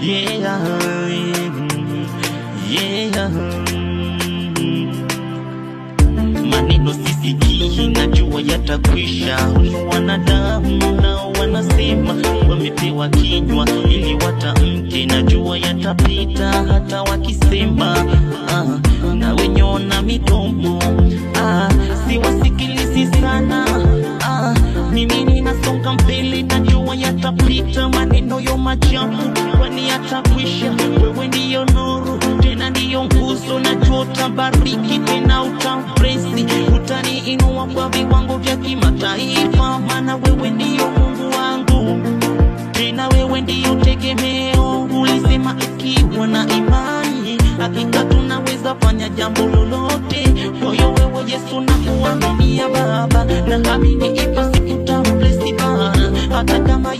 yeah. Maneno sisikii, najua yatakwisha. Wanadamu nao wanasema wamepewa kinywa ili watamke, najua yatapita hata wakisema na wenyona midomo siwasikilizi sana. Mimi ninasonga mbele, najua yatapita maneno yo machafu, kwani yatakwisha. Wewe ndiyo nuru, tena ndiyo nguzo, najua utabariki tena utampresi, utaniinua kwa viwango vya kimataifa, maana wewe ndiyo Mungu wangu, tena wewe ndiyo tegemeo. Ulisema ikiwa na imani hakika tunaweza fanya jambo lolote. Kwa hiyo wewe Yesu nakuaminia Baba, na amini ipo siku utambless Baba, hata kama